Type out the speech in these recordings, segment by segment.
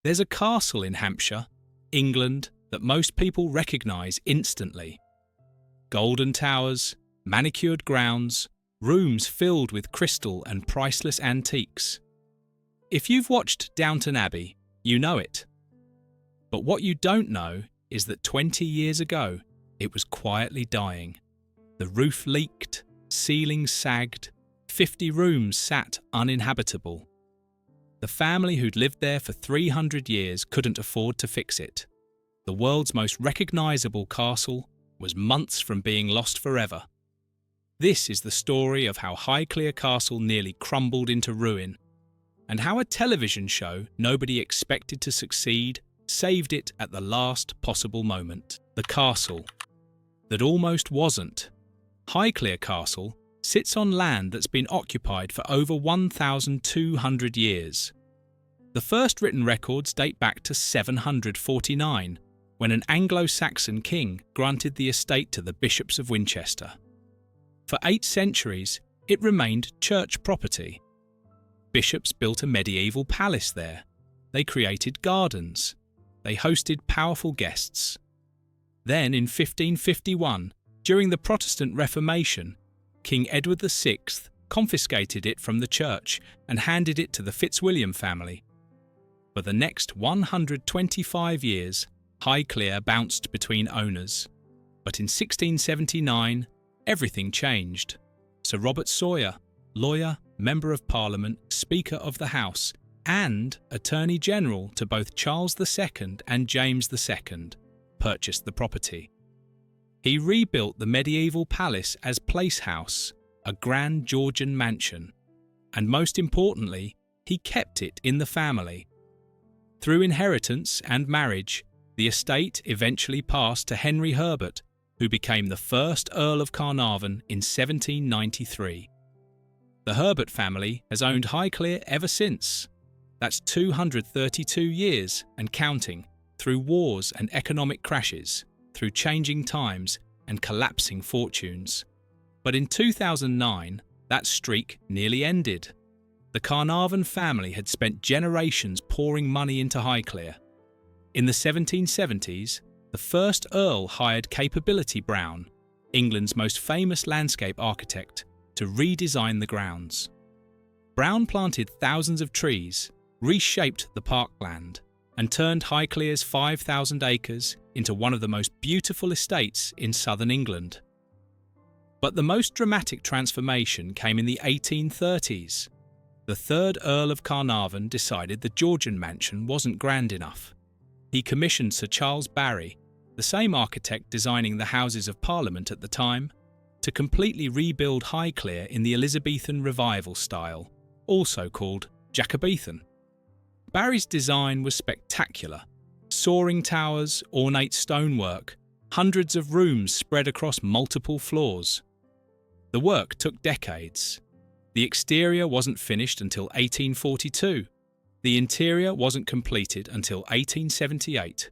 There's a castle in Hampshire, England, that most people recognise instantly. Golden towers, manicured grounds, rooms filled with crystal and priceless antiques. If you've watched Downton Abbey, you know it. But what you don't know is that 20 years ago, it was quietly dying. The roof leaked, ceilings sagged, 50 rooms sat uninhabitable. The family who'd lived there for 300 years couldn't afford to fix it. The world's most recognisable castle was months from being lost forever. This is the story of how Highclere Castle nearly crumbled into ruin, and how a television show nobody expected to succeed saved it at the last possible moment. The castle that almost wasn't. Highclere Castle sits on land that's been occupied for over 1,200 years. The first written records date back to 749, when an Anglo-Saxon king granted the estate to the bishops of Winchester. For 8 centuries, it remained church property. Bishops built a medieval palace there. They created gardens. They hosted powerful guests. Then, in 1551, during the Protestant Reformation, King Edward VI confiscated it from the church and handed it to the Fitzwilliam family. For the next 125 years, Highclere bounced between owners. But in 1679, everything changed. Sir Robert Sawyer, lawyer, Member of Parliament, Speaker of the House, and Attorney General to both Charles II and James II, purchased the property. He rebuilt the medieval palace as Place House, a grand Georgian mansion, and most importantly, he kept it in the family. Through inheritance and marriage, the estate eventually passed to Henry Herbert, who became the first Earl of Carnarvon in 1793. The Herbert family has owned Highclere ever since. That's 232 years and counting, through wars and economic crashes, through changing times and collapsing fortunes. But in 2009, that streak nearly ended. The Carnarvon family had spent generations pouring money into Highclere. In the 1770s, the first Earl hired Capability Brown, England's most famous landscape architect, to redesign the grounds. Brown planted thousands of trees, reshaped the parkland, and turned Highclere's 5,000 acres into one of the most beautiful estates in southern England. But the most dramatic transformation came in the 1830s. The third Earl of Carnarvon decided the Georgian mansion wasn't grand enough. He commissioned Sir Charles Barry, the same architect designing the Houses of Parliament at the time, to completely rebuild Highclere in the Elizabethan Revival style, also called Jacobean. Barry's design was spectacular. Soaring towers, ornate stonework, hundreds of rooms spread across multiple floors. The work took decades. The exterior wasn't finished until 1842. The interior wasn't completed until 1878.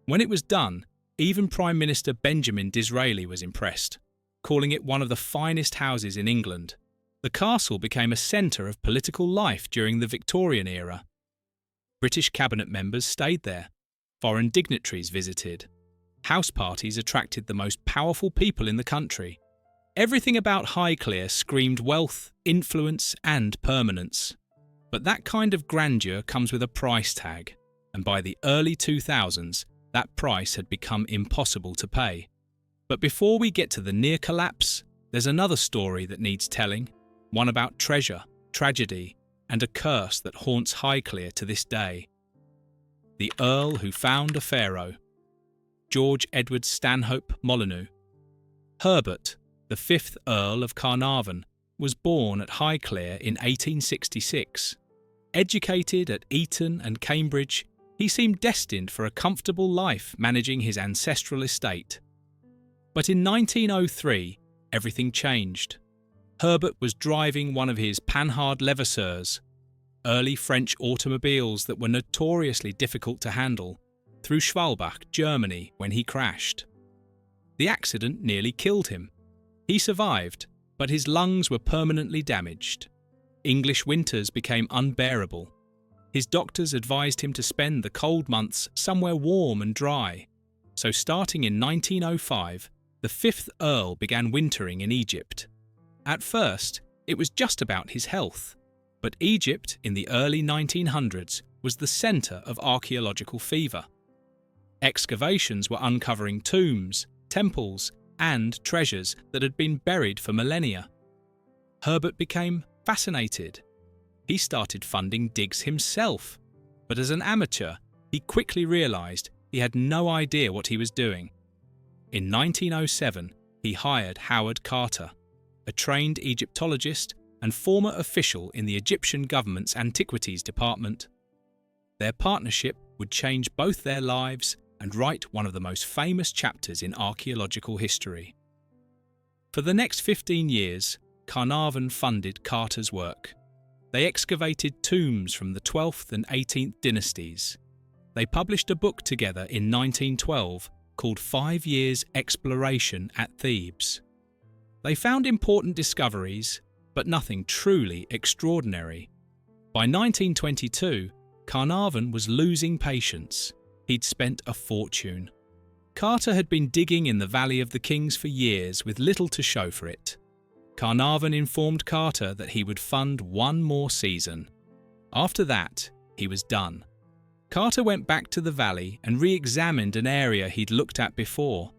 When it was done, even Prime Minister Benjamin Disraeli was impressed, calling it one of the finest houses in England. The castle became a centre of political life during the Victorian era. British cabinet members stayed there. Foreign dignitaries visited. House parties attracted the most powerful people in the country. Everything about Highclere screamed wealth, influence, and permanence. But that kind of grandeur comes with a price tag, and by the early 2000s, that price had become impossible to pay. But before we get to the near collapse, there's another story that needs telling, one about treasure, tragedy, and a curse that haunts Highclere to this day. The Earl who found a pharaoh. George Edward Stanhope Molyneux. Herbert, the 5th Earl of Carnarvon, was born at Highclere in 1866. Educated at Eton and Cambridge, he seemed destined for a comfortable life managing his ancestral estate. But in 1903, everything changed. Herbert was driving one of his Panhard Levasseurs, early French automobiles that were notoriously difficult to handle, through Schwalbach, Germany, when he crashed. The accident nearly killed him. He survived, but his lungs were permanently damaged. English winters became unbearable. His doctors advised him to spend the cold months somewhere warm and dry. So starting in 1905, the 5th Earl began wintering in Egypt. At first, it was just about his health, but Egypt in the early 1900s was the centre of archaeological fever. Excavations were uncovering tombs, temples, and treasures that had been buried for millennia. Herbert became fascinated. He started funding digs himself, but as an amateur, he quickly realised he had no idea what he was doing. In 1907, he hired Howard Carter, a trained Egyptologist and former official in the Egyptian government's Antiquities Department. Their partnership would change both their lives and write one of the most famous chapters in archaeological history. For the next 15 years, Carnarvon funded Carter's work. They excavated tombs from the 12th and 18th dynasties. They published a book together in 1912 called 5 Years' Exploration at Thebes. They found important discoveries, but nothing truly extraordinary. By 1922, Carnarvon was losing patience. He'd spent a fortune. Carter had been digging in the Valley of the Kings for years with little to show for it. Carnarvon informed Carter that he would fund one more season. After that, he was done. Carter went back to the valley and re-examined an area he'd looked at before,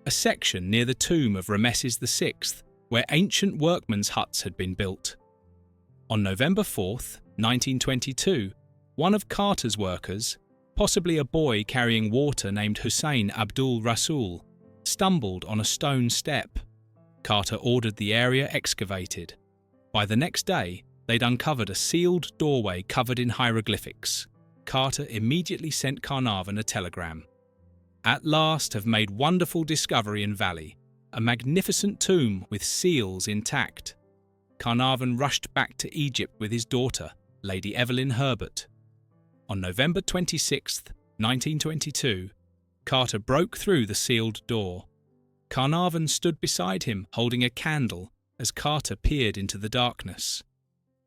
a section near the tomb of Rameses VI, where ancient workmen's huts had been built. On November 4th, 1922, one of Carter's workers, possibly a boy carrying water named Hussein Abdul Rasul, stumbled on a stone step. Carter ordered the area excavated. By the next day, they'd uncovered a sealed doorway covered in hieroglyphics. Carter immediately sent Carnarvon a telegram. "At last have made wonderful discovery in valley, a magnificent tomb with seals intact." Carnarvon rushed back to Egypt with his daughter, Lady Evelyn Herbert. On November 26, 1922, Carter broke through the sealed door. Carnarvon stood beside him holding a candle as Carter peered into the darkness.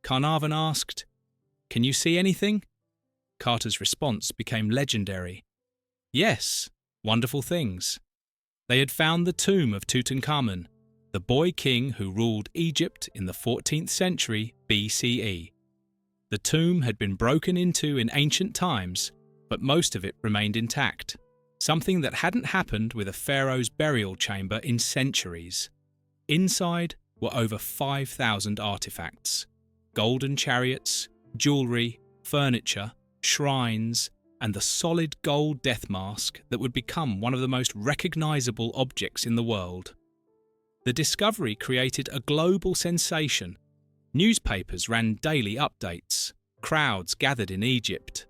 Carnarvon asked, "Can you see anything?" Carter's response became legendary. Yes, wonderful things. They had found the tomb of Tutankhamun, the boy king who ruled Egypt in the 14th century BCE. The tomb had been broken into in ancient times, but most of it remained intact, something that hadn't happened with a pharaoh's burial chamber in centuries. Inside were over 5,000 artifacts: golden chariots, jewellery, furniture, shrines, and the solid gold death mask that would become one of the most recognisable objects in the world. The discovery created a global sensation. Newspapers ran daily updates. Crowds gathered in Egypt.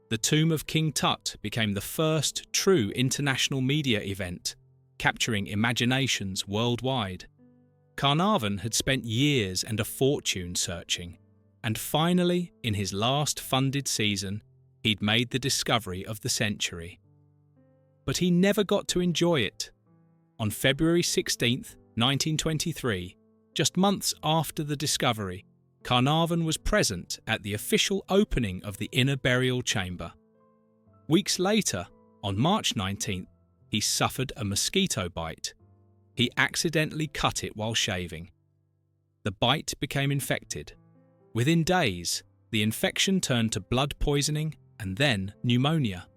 The tomb of King Tut became the first true international media event, capturing imaginations worldwide. Carnarvon had spent years and a fortune searching, and finally, in his last funded season, he'd made the discovery of the century. But he never got to enjoy it. On February 16, 1923, just months after the discovery, Carnarvon was present at the official opening of the inner burial chamber. Weeks later, on March 19th, he suffered a mosquito bite. He accidentally cut it while shaving. The bite became infected. Within days, the infection turned to blood poisoning and then pneumonia.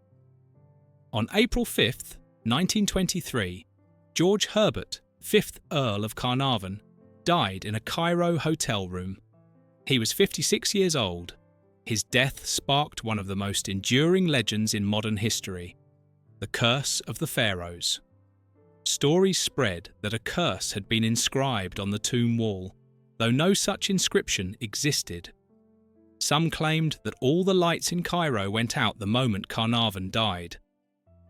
On April 5th, 1923, George Herbert, 5th Earl of Carnarvon, died in a Cairo hotel room. He was 56 years old. His death sparked one of the most enduring legends in modern history, the curse of the pharaohs. Stories spread that a curse had been inscribed on the tomb wall, though no such inscription existed. Some claimed that all the lights in Cairo went out the moment Carnarvon died.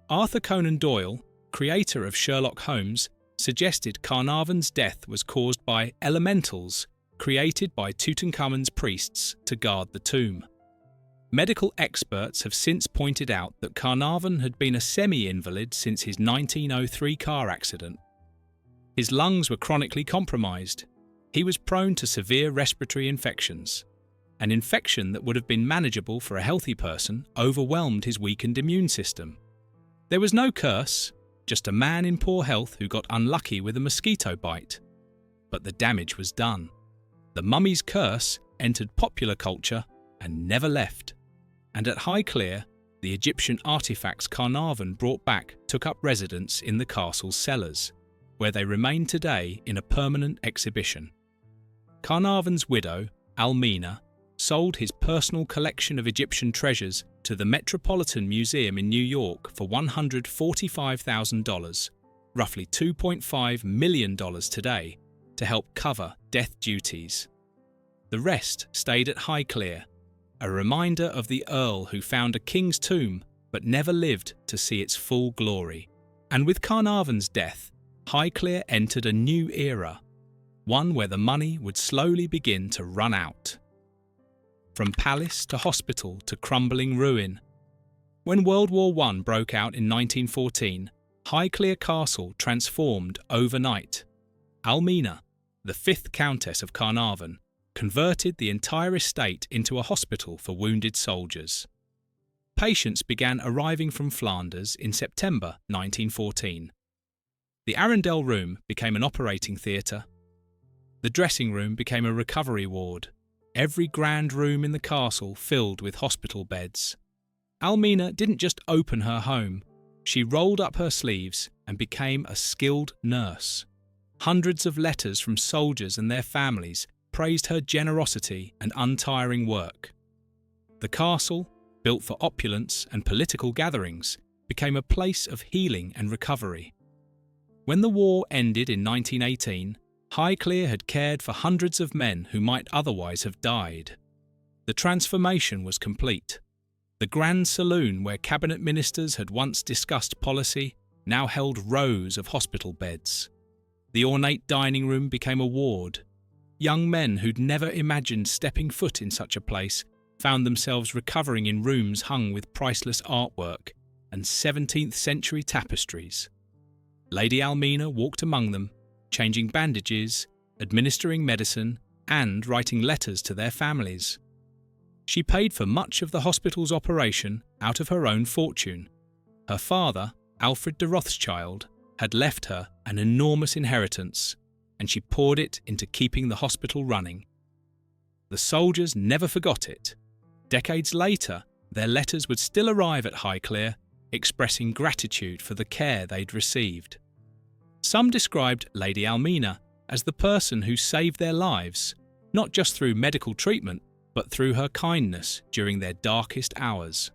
Arthur Conan Doyle, creator of Sherlock Holmes, suggested Carnarvon's death was caused by elementals created by Tutankhamun's priests to guard the tomb. Medical experts have since pointed out that Carnarvon had been a semi-invalid since his 1903 car accident. His lungs were chronically compromised. He was prone to severe respiratory infections, An infection that would have been manageable for a healthy person overwhelmed his weakened immune system. There was no curse, just a man in poor health who got unlucky with a mosquito bite. But the damage was done. The mummy's curse entered popular culture and never left. And at Highclere, the Egyptian artifacts Carnarvon brought back took up residence in the castle's cellars, where they remain today in a permanent exhibition. Carnarvon's widow, Almina, sold his personal collection of Egyptian treasures to the Metropolitan Museum in New York for $145,000, roughly $2.5 million today, to help cover death duties. The rest stayed at Highclere, a reminder of the Earl who found a king's tomb but never lived to see its full glory. And with Carnarvon's death, Highclere entered a new era, one where the money would slowly begin to run out. From palace to hospital to crumbling ruin. When World War I broke out in 1914, Highclere Castle transformed overnight. Almina, the fifth Countess of Carnarvon, converted the entire estate into a hospital for wounded soldiers. Patients began arriving from Flanders in September 1914. The Arundel Room became an operating theatre. The dressing room became a recovery ward. Every grand room in the castle filled with hospital beds. Almina didn't just open her home, she rolled up her sleeves and became a skilled nurse. Hundreds of letters from soldiers and their families praised her generosity and untiring work. The castle, built for opulence and political gatherings, became a place of healing and recovery. When the war ended in 1918, Highclere had cared for hundreds of men who might otherwise have died. The transformation was complete. The grand saloon where cabinet ministers had once discussed policy now held rows of hospital beds. The ornate dining room became a ward. Young men who'd never imagined stepping foot in such a place found themselves recovering in rooms hung with priceless artwork and 17th century tapestries. Lady Almina walked among them, changing bandages, administering medicine, and writing letters to their families. She paid for much of the hospital's operation out of her own fortune. Her father, Alfred de Rothschild, had left her an enormous inheritance, and she poured it into keeping the hospital running. The soldiers never forgot it. Decades later, their letters would still arrive at Highclere, expressing gratitude for the care they'd received. Some described Lady Almina as the person who saved their lives, not just through medical treatment, but through her kindness during their darkest hours.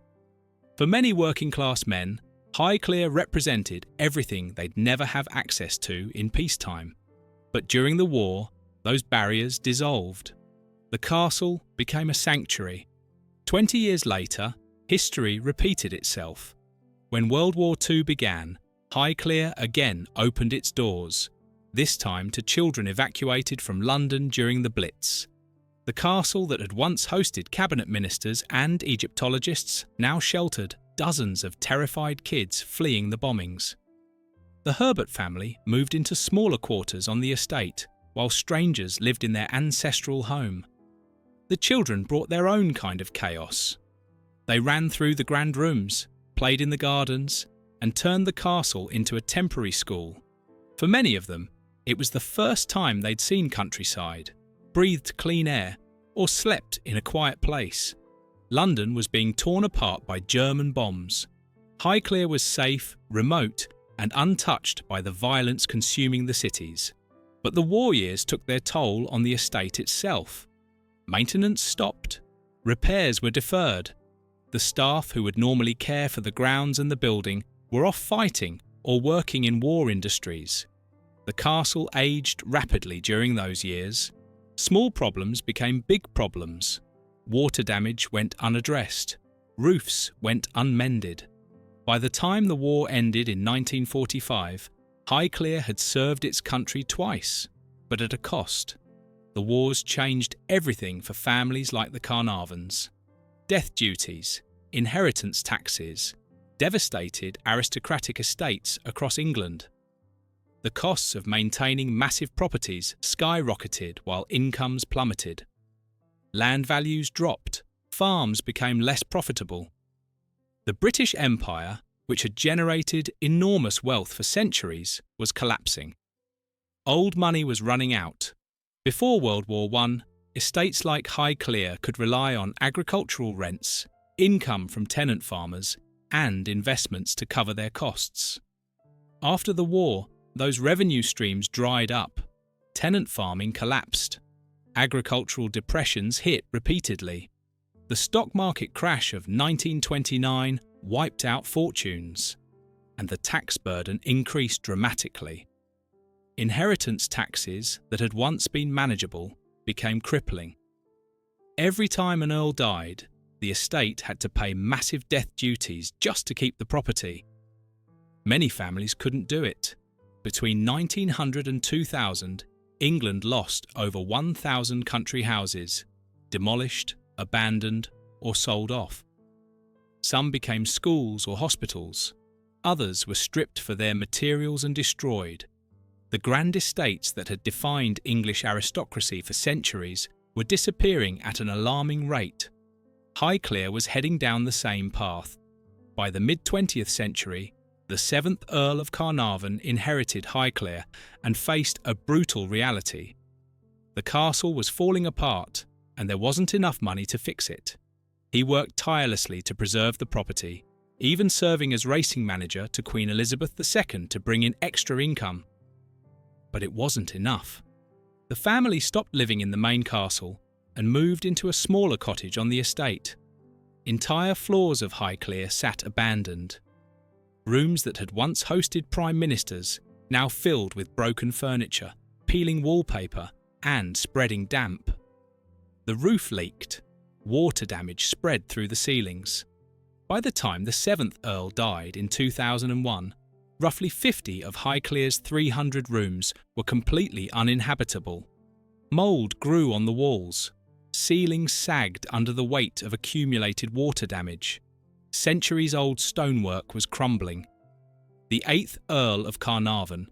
For many working-class men, Highclere represented everything they'd never have access to in peacetime. But during the war, those barriers dissolved. The castle became a sanctuary. 20 years later, history repeated itself. When World War II began, Highclere again opened its doors, this time to children evacuated from London during the Blitz. The castle that had once hosted cabinet ministers and Egyptologists now sheltered dozens of terrified kids fleeing the bombings. The Herbert family moved into smaller quarters on the estate, while strangers lived in their ancestral home. The children brought their own kind of chaos. They ran through the grand rooms, played in the gardens, and turned the castle into a temporary school. For many of them, it was the first time they'd seen countryside, breathed clean air, or slept in a quiet place. London was being torn apart by German bombs. Highclere was safe, remote, and untouched by the violence consuming the cities. But the war years took their toll on the estate itself. Maintenance stopped. Repairs were deferred. The staff who would normally care for the grounds and the building were off fighting or working in war industries. The castle aged rapidly during those years. Small problems became big problems. Water damage went unaddressed. Roofs went unmended. By the time the war ended in 1945, Highclere had served its country twice, but at a cost. The wars changed everything for families like the Carnarvons. Death duties, inheritance taxes, devastated aristocratic estates across England. The costs of maintaining massive properties skyrocketed while incomes plummeted. land values dropped, farms became less profitable. The British Empire, which had generated enormous wealth for centuries, was collapsing. Old money was running out. Before World War I, estates like Highclere could rely on agricultural rents, income from tenant farmers, and investments to cover their costs. After the war, those revenue streams dried up. Tenant farming collapsed. Agricultural depressions hit repeatedly. The stock market crash of 1929 wiped out fortunes, and the tax burden increased dramatically. Inheritance taxes that had once been manageable became crippling. Every time an earl died, the estate had to pay massive death duties just to keep the property. Many families couldn't do it. Between 1900 and 2000, England lost over 1,000 country houses, demolished, abandoned, or sold off. Some became schools or hospitals. Others were stripped for their materials and destroyed. The grand estates that had defined English aristocracy for centuries were disappearing at an alarming rate. Highclere was heading down the same path. By the mid-20th century, the 7th Earl of Carnarvon inherited Highclere and faced a brutal reality. The castle was falling apart, and there wasn't enough money to fix it. He worked tirelessly to preserve the property, even serving as racing manager to Queen Elizabeth II to bring in extra income. But it wasn't enough. The family stopped living in the main castle and moved into a smaller cottage on the estate. Entire floors of Highclere sat abandoned. Rooms that had once hosted prime ministers, now filled with broken furniture, peeling wallpaper, and spreading damp. The roof leaked. Water damage spread through the ceilings. By the time the 7th Earl died in 2001, roughly 50 of Highclere's 300 rooms were completely uninhabitable. Mould grew on the walls. Ceilings sagged under the weight of accumulated water damage. Centuries-old stonework was crumbling. The 8th Earl of Carnarvon,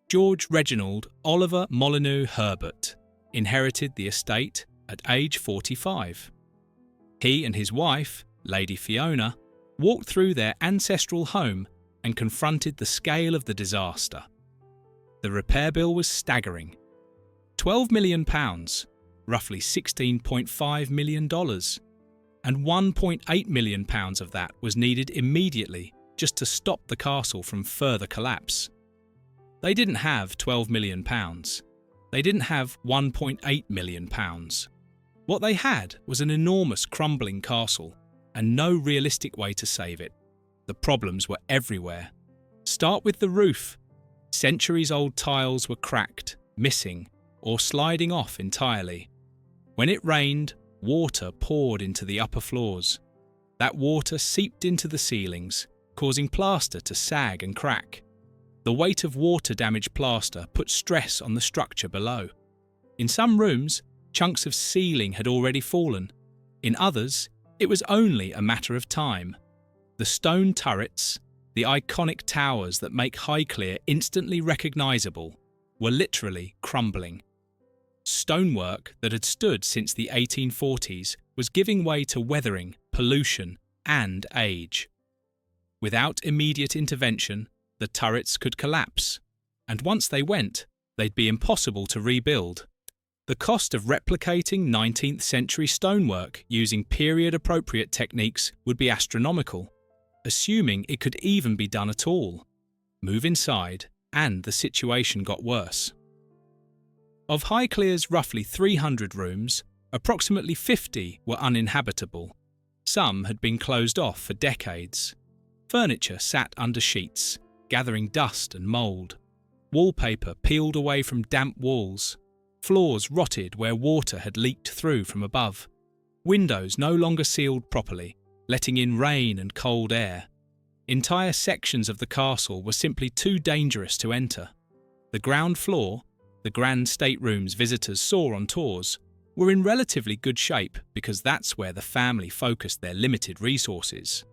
George Reginald Oliver Molyneux Herbert, inherited the estate at age 45. He and his wife, Lady Fiona, walked through their ancestral home and confronted the scale of the disaster. The repair bill was staggering. £12 million, roughly $16.5 million, and £1.8 million of that was needed immediately just to stop the castle from further collapse. They didn't have £12 million. They didn't have £1.8 million. What they had was an enormous crumbling castle and no realistic way to save it. The problems were everywhere. Start with the roof. Centuries-old tiles were cracked, missing, or sliding off entirely. When it rained, water poured into the upper floors. That water seeped into the ceilings, causing plaster to sag and crack. The weight of water-damaged plaster put stress on the structure below. In some rooms, chunks of ceiling had already fallen. In others, it was only a matter of time. The stone turrets, the iconic towers that make Highclere instantly recognisable, were literally crumbling. Stonework that had stood since the 1840s was giving way to weathering, pollution, and age. Without immediate intervention, the turrets could collapse, and once they went, they'd be impossible to rebuild. The cost of replicating 19th century stonework using period-appropriate techniques would be astronomical, assuming it could even be done at all. Move inside, and the situation got worse. Of Highclere's roughly 300 rooms, approximately 50 were uninhabitable. Some had been closed off for decades. Furniture sat under sheets, gathering dust and mould. Wallpaper peeled away from damp walls. Floors rotted where water had leaked through from above. Windows no longer sealed properly, letting in rain and cold air. Entire sections of the castle were simply too dangerous to enter. The ground floor, the grand staterooms visitors saw on tours, were in relatively good shape because that's where the family focused their limited resources.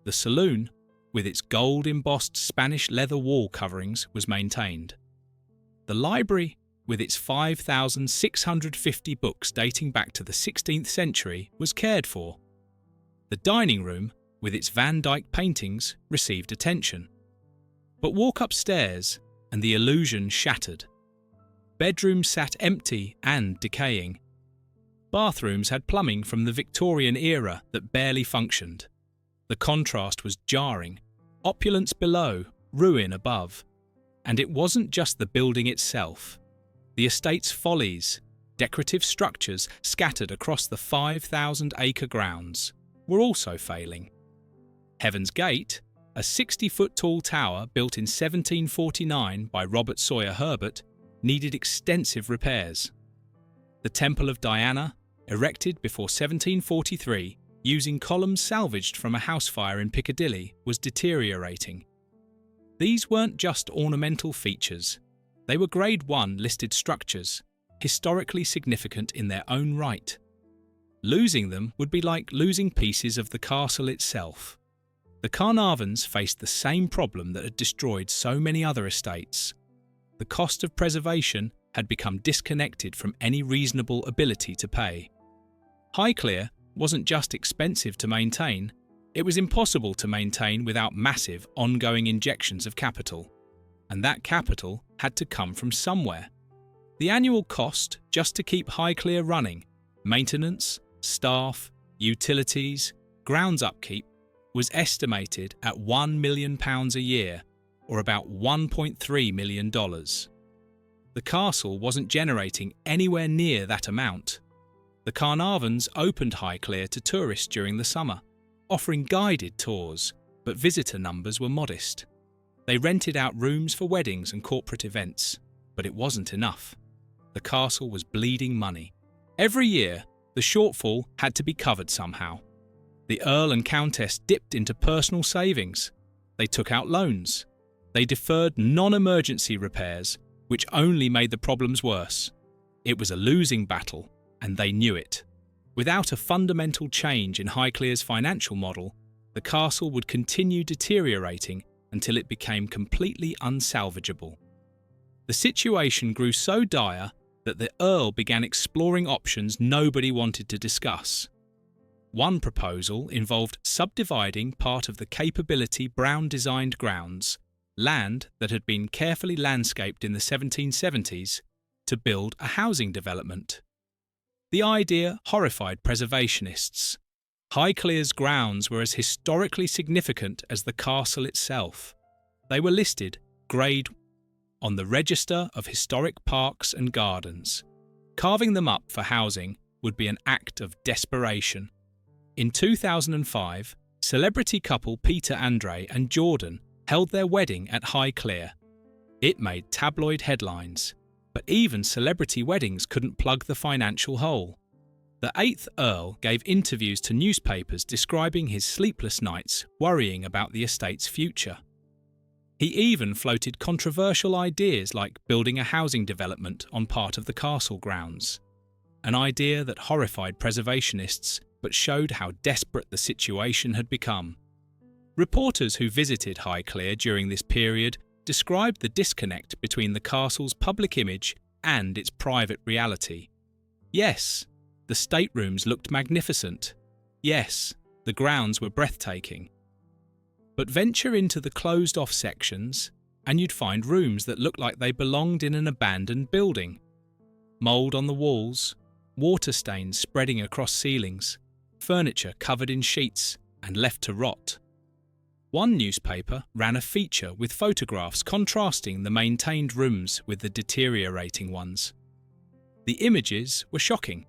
The saloon, with its gold-embossed Spanish leather wall coverings, was maintained. The library, with its 5,650 books dating back to the 16th century, was cared for. The dining room, with its Van Dyck paintings, received attention. But walk upstairs and the illusion shattered. Bedrooms sat empty and decaying. Bathrooms had plumbing from the Victorian era that barely functioned. The contrast was jarring. Opulence below, ruin above. And it wasn't just the building itself. The estate's follies, decorative structures scattered across the 5,000-acre grounds, were also failing. Heaven's Gate, a 60-foot-tall tower built in 1749 by Robert Sawyer Herbert, needed extensive repairs. The Temple of Diana, erected before 1743, using columns salvaged from a house fire in Piccadilly, was deteriorating. These weren't just ornamental features. They were Grade 1 listed structures, historically significant in their own right. Losing them would be like losing pieces of the castle itself. The Carnarvons faced the same problem that had destroyed so many other estates. The cost of preservation had become disconnected from any reasonable ability to pay. Highclere wasn't just expensive to maintain, it was impossible to maintain without massive, ongoing injections of capital. And that capital had to come from somewhere. The annual cost just to keep Highclere running, maintenance, staff, utilities, grounds upkeep, was estimated at £1 million a year, or about $1.3 million. The castle wasn't generating anywhere near that amount. The Carnarvons opened Highclere to tourists during the summer, offering guided tours, but visitor numbers were modest. They rented out rooms for weddings and corporate events, but it wasn't enough. The castle was bleeding money. Every year, the shortfall had to be covered somehow. The Earl and Countess dipped into personal savings. They took out loans. They deferred non-emergency repairs, which only made the problems worse. It was a losing battle, and they knew it. Without a fundamental change in Highclere's financial model, the castle would continue deteriorating until it became completely unsalvageable. The situation grew so dire that the Earl began exploring options nobody wanted to discuss. One proposal involved subdividing part of the Capability Brown-designed grounds, land that had been carefully landscaped in the 1770s, to build a housing development. The idea horrified preservationists. Highclere's grounds were as historically significant as the castle itself. They were listed Grade on the Register of Historic Parks and Gardens. Carving them up for housing would be an act of desperation. In 2005, celebrity couple Peter Andre and Jordan held their wedding at Highclere. It made tabloid headlines, but even celebrity weddings couldn't plug the financial hole. The 8th Earl gave interviews to newspapers describing his sleepless nights worrying about the estate's future. He even floated controversial ideas like building a housing development on part of the castle grounds, an idea that horrified preservationists but showed how desperate the situation had become. Reporters who visited Highclere during this period described the disconnect between the castle's public image and its private reality. Yes, the staterooms looked magnificent. Yes, the grounds were breathtaking. But venture into the closed-off sections and you'd find rooms that looked like they belonged in an abandoned building. Mould on the walls, water stains spreading across ceilings, furniture covered in sheets and left to rot. One newspaper ran a feature with photographs contrasting the maintained rooms with the deteriorating ones. The images were shocking.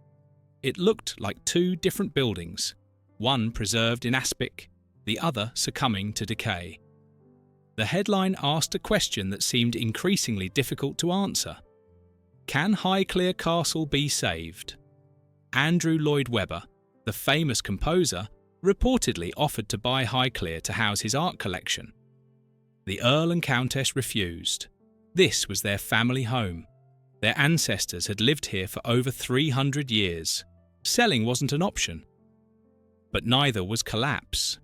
It looked like two different buildings, one preserved in aspic, the other succumbing to decay. The headline asked a question that seemed increasingly difficult to answer. Can Highclere Castle be saved? Andrew Lloyd Webber, the famous composer, reportedly offered to buy Highclere to house his art collection. The Earl and Countess refused. This was their family home. Their ancestors had lived here for over 300 years. Selling wasn't an option. But neither was collapse.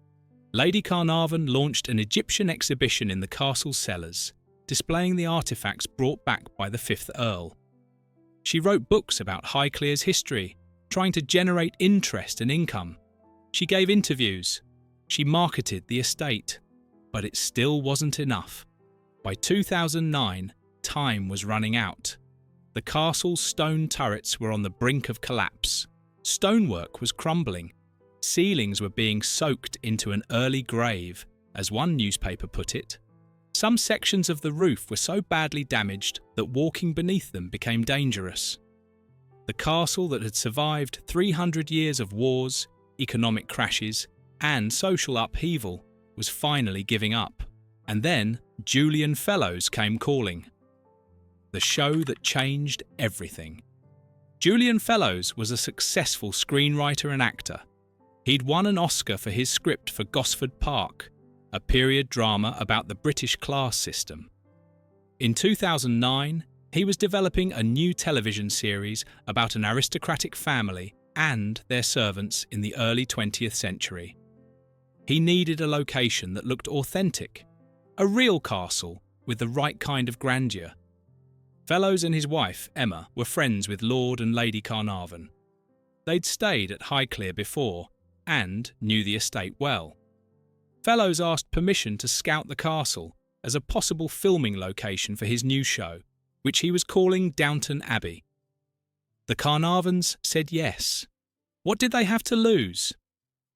Lady Carnarvon launched an Egyptian exhibition in the castle's cellars, displaying the artefacts brought back by the 5th Earl. She wrote books about Highclere's history, trying to generate interest and income. She gave interviews. She marketed the estate. But it still wasn't enough. By 2009, time was running out. The castle's stone turrets were on the brink of collapse. Stonework was crumbling. Ceilings were being soaked into an early grave, as one newspaper put it. Some sections of the roof were so badly damaged that walking beneath them became dangerous. The castle that had survived 300 years of wars, economic crashes, and social upheaval was finally giving up. And then Julian Fellowes came calling. The show that changed everything. Julian Fellowes was a successful screenwriter and actor. He'd won an Oscar for his script for Gosford Park, a period drama about the British class system. In 2009, he was developing a new television series about an aristocratic family and their servants in the early 20th century. He needed a location that looked authentic, a real castle with the right kind of grandeur. Fellowes and his wife, Emma, were friends with Lord and Lady Carnarvon. They'd stayed at Highclere before and knew the estate well. Fellowes asked permission to scout the castle as a possible filming location for his new show, which he was calling Downton Abbey. The Carnarvons said yes. What did they have to lose?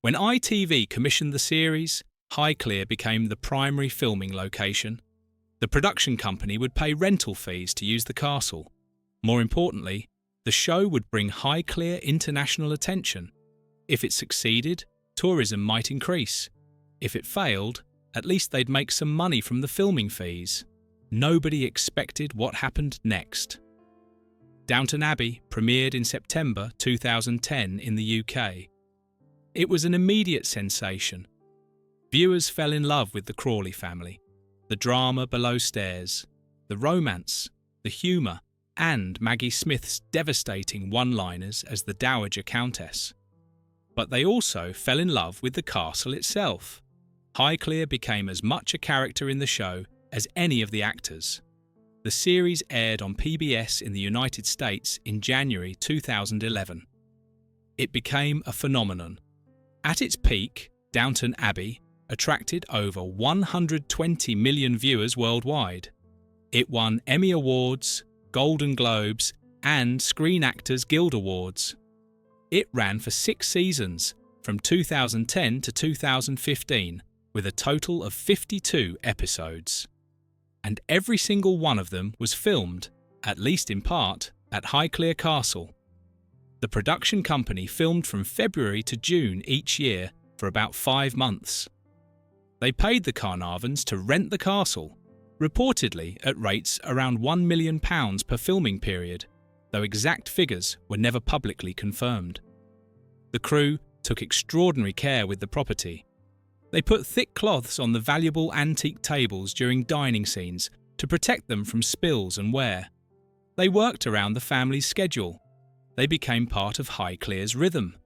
When ITV commissioned the series, Highclere became the primary filming location. The production company would pay rental fees to use the castle. More importantly, the show would bring Highclere international attention. If it succeeded, tourism might increase. If it failed, at least they'd make some money from the filming fees. Nobody expected what happened next. Downton Abbey premiered in September 2010 in the UK. It was an immediate sensation. Viewers fell in love with the Crawley family, the drama below stairs, the romance, the humour, and Maggie Smith's devastating one-liners as the Dowager Countess. But they also fell in love with the castle itself. Highclere became as much a character in the show as any of the actors. The series aired on PBS in the United States in January 2011. It became a phenomenon. At its peak, Downton Abbey attracted over 120 million viewers worldwide. It won Emmy Awards, Golden Globes, and Screen Actors Guild Awards. It ran for 6 seasons, from 2010 to 2015, with a total of 52 episodes. And every single one of them was filmed, at least in part, at Highclere Castle. The production company filmed from February to June each year for about 5 months. They paid the Carnarvons to rent the castle, reportedly at rates around £1 million per filming period, though exact figures were never publicly confirmed. The crew took extraordinary care with the property. They put thick cloths on the valuable antique tables during dining scenes to protect them from spills and wear. They worked around the family's schedule. They became part of Highclere's rhythm.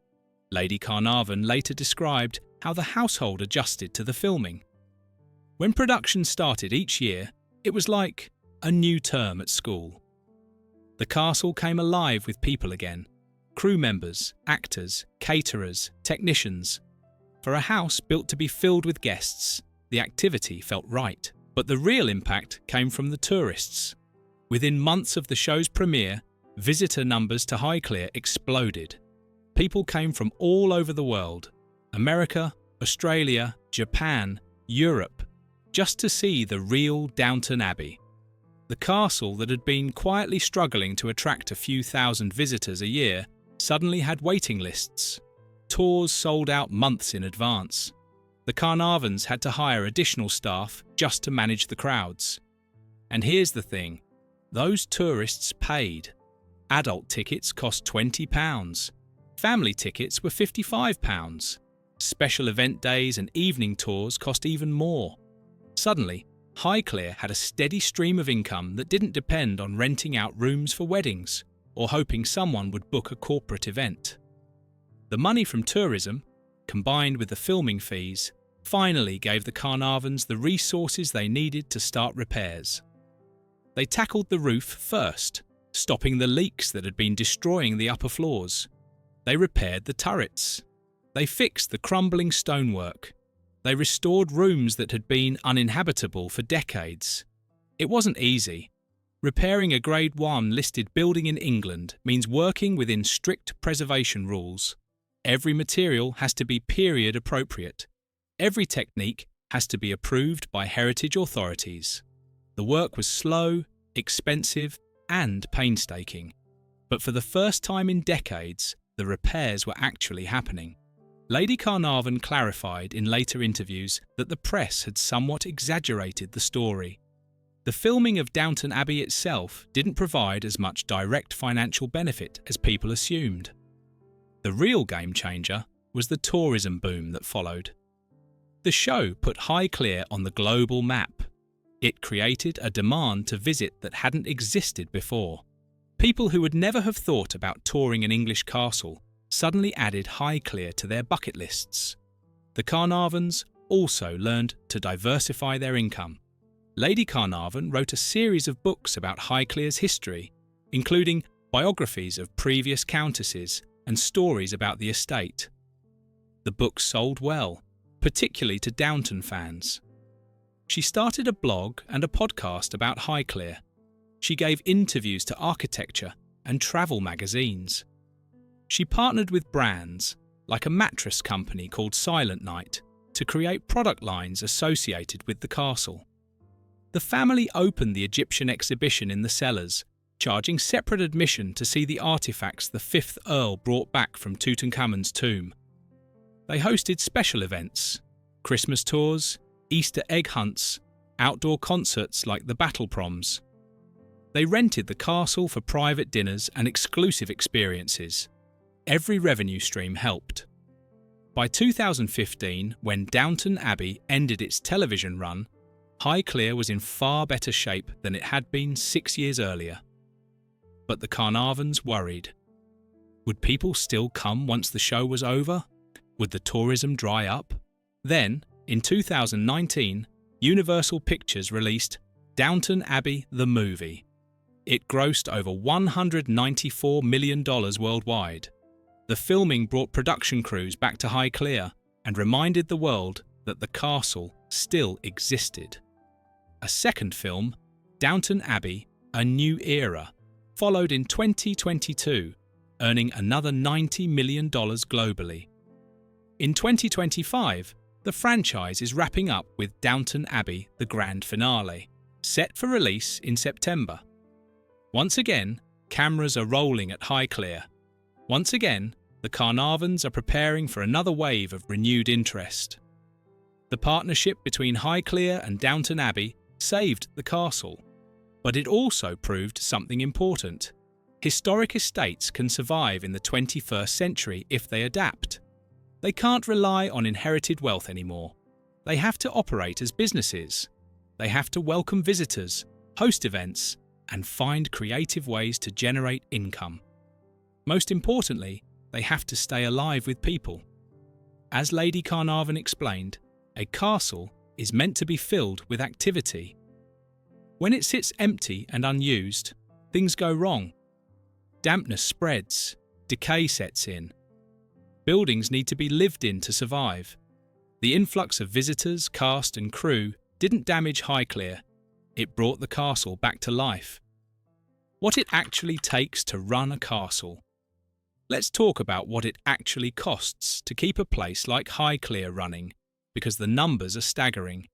Lady Carnarvon later described how the household adjusted to the filming. When production started each year, it was like a new term at school. The castle came alive with people again. Crew members, actors, caterers, technicians. For a house built to be filled with guests, the activity felt right. But the real impact came from the tourists. Within months of the show's premiere, visitor numbers to Highclere exploded. People came from all over the world, America, Australia, Japan, Europe, just to see the real Downton Abbey. The castle that had been quietly struggling to attract a few thousand visitors a year suddenly had waiting lists. Tours sold out months in advance. The Carnarvons had to hire additional staff just to manage the crowds. And here's the thing, those tourists paid. Adult tickets cost £20. Family tickets were £55. Special event days and evening tours cost even more. Suddenly, Highclere had a steady stream of income that didn't depend on renting out rooms for weddings or hoping someone would book a corporate event. The money from tourism, combined with the filming fees, finally gave the Carnarvons the resources they needed to start repairs. They tackled the roof first. stopping the leaks that had been destroying the upper floors. They repaired the turrets. They fixed the crumbling stonework. They restored rooms that had been uninhabitable for decades. It wasn't easy. Repairing a Grade 1 listed building in England means working within strict preservation rules. Every material has to be period appropriate. Every technique has to be approved by heritage authorities. The work was slow, expensive, and painstaking. But for the first time in decades, the repairs were actually happening. Lady Carnarvon clarified in later interviews that the press had somewhat exaggerated the story. The filming of Downton Abbey itself didn't provide as much direct financial benefit as people assumed. The real game changer was the tourism boom that followed. The show put Highclere on the global map. It created a demand to visit that hadn't existed before. People who would never have thought about touring an English castle suddenly added Highclere to their bucket lists. The Carnarvons also learned to diversify their income. Lady Carnarvon wrote a series of books about Highclere's history, including biographies of previous countesses and stories about the estate. The books sold well, particularly to Downton fans. She started a blog and a podcast about Highclere. She gave interviews to architecture and travel magazines. She partnered with brands, like a mattress company called Silent Night, to create product lines associated with the castle. The family opened the Egyptian exhibition in the cellars, charging separate admission to see the artifacts the 5th Earl brought back from Tutankhamun's tomb. They hosted special events, Christmas tours, Easter egg hunts, outdoor concerts like the Battle Proms. They rented the castle for private dinners and exclusive experiences. Every revenue stream helped. By 2015, when Downton Abbey ended its television run, Highclere was in far better shape than it had been 6 years earlier. But the Carnarvons worried. Would people still come once the show was over? Would the tourism dry up? Then, in 2019, Universal Pictures released Downton Abbey the Movie. It grossed over $194 million worldwide. The filming brought production crews back to Highclere and reminded the world that the castle still existed. A second film, Downton Abbey: A New Era, followed in 2022, earning another $90 million globally. In 2025, the franchise is wrapping up with Downton Abbey: The Grand Finale, set for release in September. Once again, cameras are rolling at Highclere. Once again, the Carnarvons are preparing for another wave of renewed interest. The partnership between Highclere and Downton Abbey saved the castle, but it also proved something important. Historic estates can survive in the 21st century if they adapt. They can't rely on inherited wealth anymore. They have to operate as businesses. They have to welcome visitors, host events, and find creative ways to generate income. Most importantly, they have to stay alive with people. As Lady Carnarvon explained, a castle is meant to be filled with activity. When it sits empty and unused, things go wrong. Dampness spreads, decay sets in. Buildings need to be lived in to survive. The influx of visitors, cast and crew didn't damage Highclere. It brought the castle back to life. What it actually takes to run a castle. Let's talk about what it actually costs to keep a place like Highclere running, because the numbers are staggering.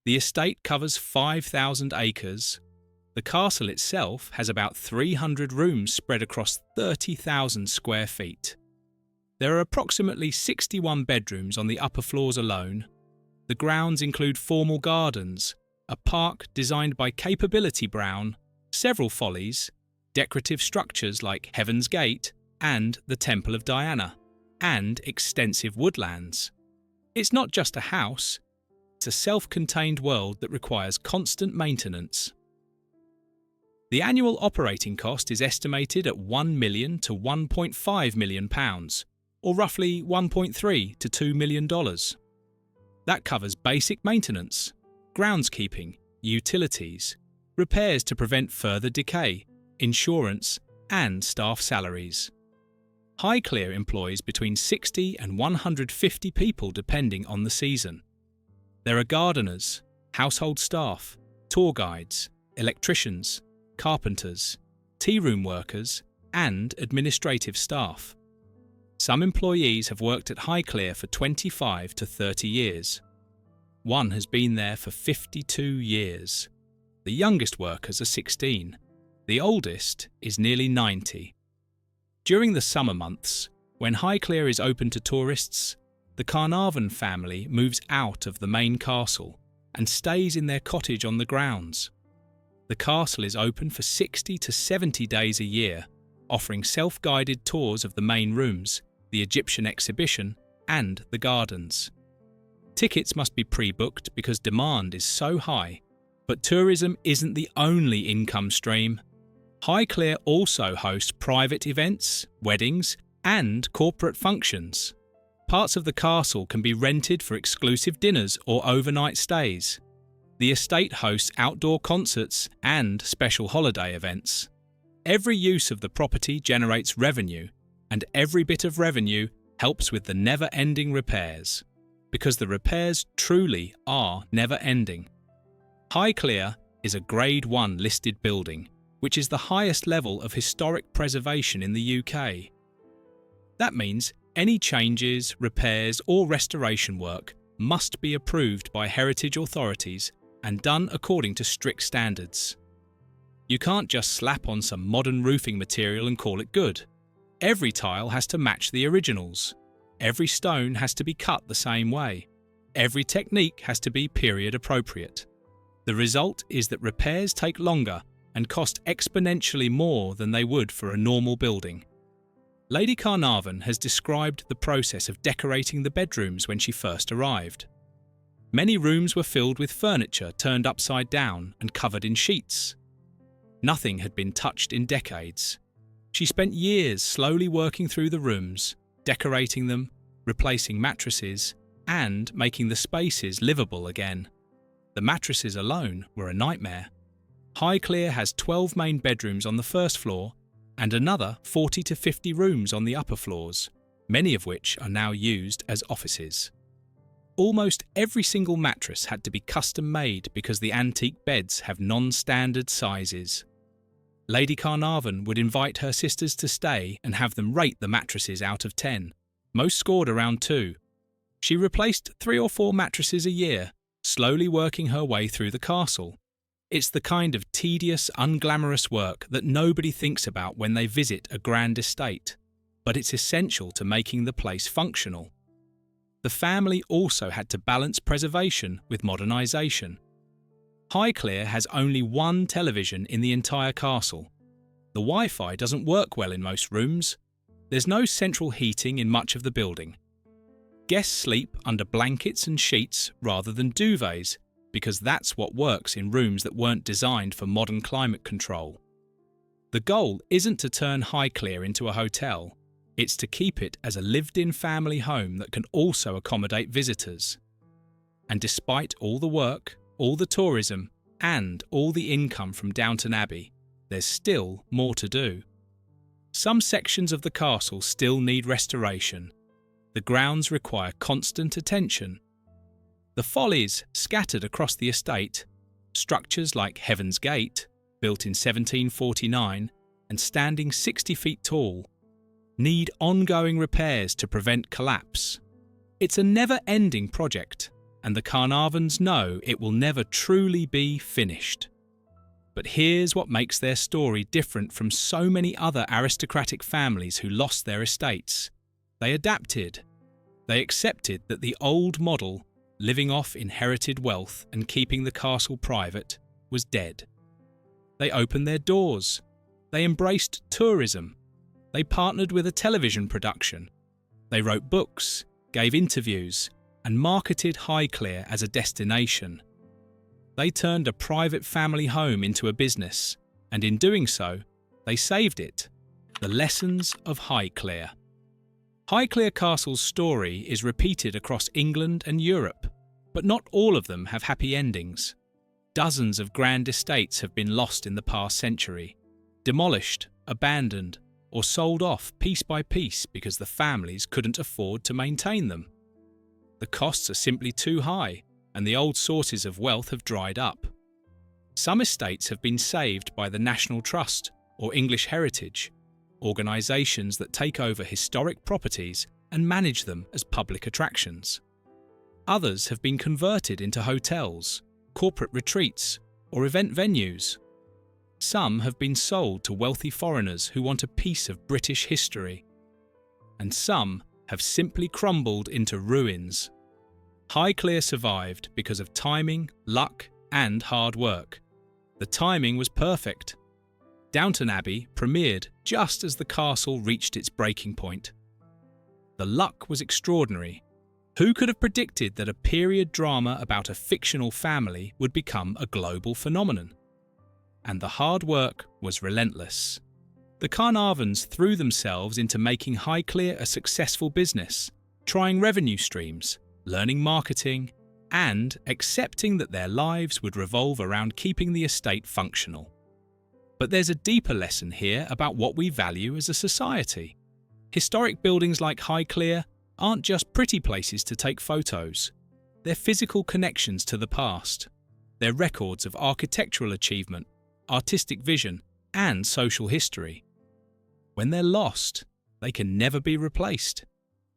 The estate covers 5,000 acres. The castle itself has about 300 rooms spread across 30,000 square feet. There are approximately 61 bedrooms on the upper floors alone. The grounds include formal gardens, a park designed by Capability Brown, several follies, decorative structures like Heaven's Gate and the Temple of Diana, and extensive woodlands. It's not just a house, it's a self-contained world that requires constant maintenance. The annual operating cost is estimated at £1 million to £1.5 million, or roughly $1.3 to $2 million. That covers basic maintenance, groundskeeping, utilities, repairs to prevent further decay, insurance, and staff salaries. Highclere employs between 60 and 150 people depending on the season. There are gardeners, household staff, tour guides, electricians, carpenters, tea room workers, and administrative staff. Some employees have worked at Highclere for 25 to 30 years. One has been there for 52 years. The youngest workers are 16. The oldest is nearly 90. During the summer months, when Highclere is open to tourists, the Carnarvon family moves out of the main castle and stays in their cottage on the grounds. The castle is open for 60 to 70 days a year, offering self-guided tours of the main rooms, the Egyptian exhibition, and the gardens. Tickets must be pre-booked because demand is so high, but tourism isn't the only income stream. Highclere also hosts private events, weddings, and corporate functions. Parts of the castle can be rented for exclusive dinners or overnight stays. The estate hosts outdoor concerts and special holiday events. Every use of the property generates revenue, and every bit of revenue helps with the never-ending repairs, because the repairs truly are never-ending. Highclere is a Grade 1 listed building, which is the highest level of historic preservation in the UK. That means any changes, repairs or restoration work must be approved by heritage authorities and done according to strict standards. You can't just slap on some modern roofing material and call it good. Every tile has to match the originals. Every stone has to be cut the same way. Every technique has to be period appropriate. The result is that repairs take longer and cost exponentially more than they would for a normal building. Lady Carnarvon has described the process of decorating the bedrooms when she first arrived. Many rooms were filled with furniture turned upside down and covered in sheets. Nothing had been touched in decades. She spent years slowly working through the rooms, decorating them, replacing mattresses, and making the spaces livable again. The mattresses alone were a nightmare. Highclere has 12 main bedrooms on the first floor and another 40 to 50 rooms on the upper floors, many of which are now used as offices. Almost every single mattress had to be custom made because the antique beds have non-standard sizes. Lady Carnarvon would invite her sisters to stay and have them rate the mattresses out of 10. Most scored around 2. She replaced 3 or 4 mattresses a year, slowly working her way through the castle. It's the kind of tedious, unglamorous work that nobody thinks about when they visit a grand estate, but it's essential to making the place functional. The family also had to balance preservation with modernisation. Highclere has only one television in the entire castle. The Wi-Fi doesn't work well in most rooms. There's no central heating in much of the building. Guests sleep under blankets and sheets rather than duvets, because that's what works in rooms that weren't designed for modern climate control. The goal isn't to turn Highclere into a hotel, it's to keep it as a lived-in family home that can also accommodate visitors. And despite all the work, all the tourism, and all the income from Downton Abbey, there's still more to do. Some sections of the castle still need restoration. The grounds require constant attention. The follies scattered across the estate, structures like Heaven's Gate, built in 1749 and standing 60 feet tall, need ongoing repairs to prevent collapse. It's a never-ending project, and the Carnarvons know it will never truly be finished. But here's what makes their story different from so many other aristocratic families who lost their estates. They adapted. They accepted that the old model, living off inherited wealth and keeping the castle private, was dead. They opened their doors. They embraced tourism. They partnered with a television production. They wrote books, gave interviews, and marketed Highclere as a destination. They turned a private family home into a business, and in doing so, they saved it. The lessons of Highclere. Highclere Castle's story is repeated across England and Europe, but not all of them have happy endings. Dozens of grand estates have been lost in the past century. demolished, abandoned, or sold off piece by piece because the families couldn't afford to maintain them. The costs are simply too high, and the old sources of wealth have dried up. Some estates have been saved by the National Trust or English Heritage, organisations that take over historic properties and manage them as public attractions. Others have been converted into hotels, corporate retreats, or event venues. Some have been sold to wealthy foreigners who want a piece of British history. And some have simply crumbled into ruins. Highclere survived because of timing, luck, and hard work. The timing was perfect. Downton Abbey premiered just as the castle reached its breaking point. The luck was extraordinary. Who could have predicted that a period drama about a fictional family would become a global phenomenon? And the hard work was relentless. The Carnarvons threw themselves into making Highclere a successful business, trying revenue streams, learning marketing, and accepting that their lives would revolve around keeping the estate functional. But there's a deeper lesson here about what we value as a society. Historic buildings like Highclere aren't just pretty places to take photos. They're physical connections to the past. They're records of architectural achievement, artistic vision, and social history. When they're lost, they can never be replaced.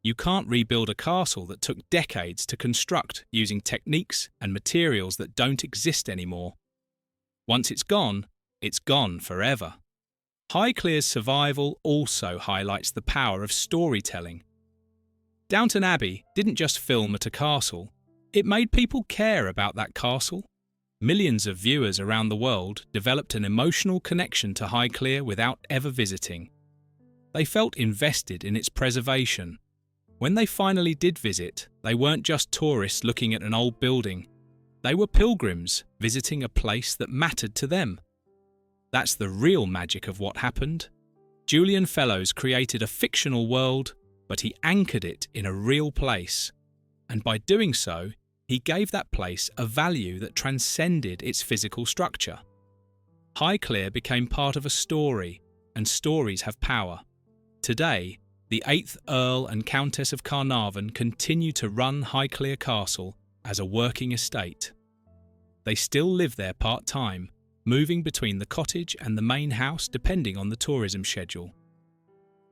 You can't rebuild a castle that took decades to construct using techniques and materials that don't exist anymore. Once it's gone forever. Highclere's survival also highlights the power of storytelling. Downton Abbey didn't just film at a castle, it made people care about that castle. Millions of viewers around the world developed an emotional connection to Highclere without ever visiting. They felt invested in its preservation. When they finally did visit, they weren't just tourists looking at an old building. They were pilgrims visiting a place that mattered to them. That's the real magic of what happened. Julian Fellowes created a fictional world, but he anchored it in a real place. And by doing so, he gave that place a value that transcended its physical structure. Highclere became part of a story, and stories have power. Today, the 8th Earl and Countess of Carnarvon continue to run Highclere Castle as a working estate. They still live there part-time, moving between the cottage and the main house depending on the tourism schedule.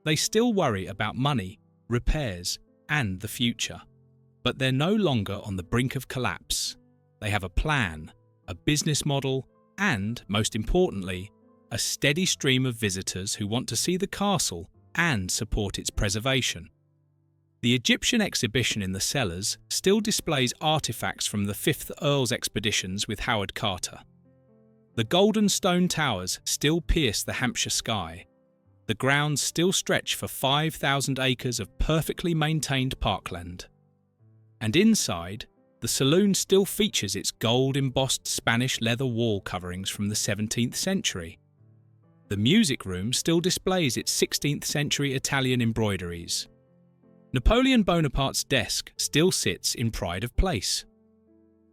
They still worry about money, repairs, and the future. But they're no longer on the brink of collapse. They have a plan, a business model, and, most importantly, a steady stream of visitors who want to see the castle and support its preservation. The Egyptian exhibition in the cellars still displays artifacts from the 5th Earl's expeditions with Howard Carter. The golden stone towers still pierce the Hampshire sky. The grounds still stretch for 5,000 acres of perfectly maintained parkland. And inside, the saloon still features its gold-embossed Spanish leather wall coverings from the 17th century. The music room still displays its 16th century Italian embroideries. Napoleon Bonaparte's desk still sits in pride of place.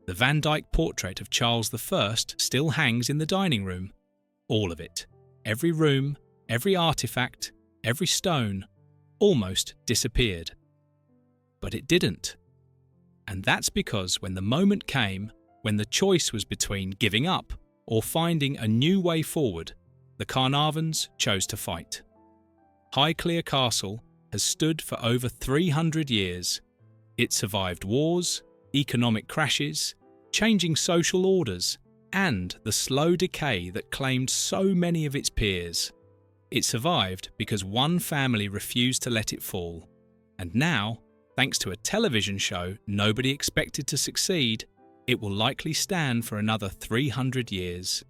The Van Dyck portrait of Charles I still hangs in the dining room. All of it. Every room, every artifact, every stone, almost disappeared. But it didn't. And that's because when the moment came, when the choice was between giving up or finding a new way forward, the Carnarvons chose to fight. Highclere Castle has stood for over 300 years. It survived wars, economic crashes, changing social orders, and the slow decay that claimed so many of its peers. It survived because one family refused to let it fall. And now, thanks to a television show nobody expected to succeed, it will likely stand for another 300 years.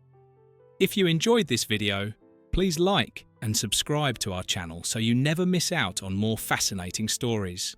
If you enjoyed this video, please like and subscribe to our channel so you never miss out on more fascinating stories.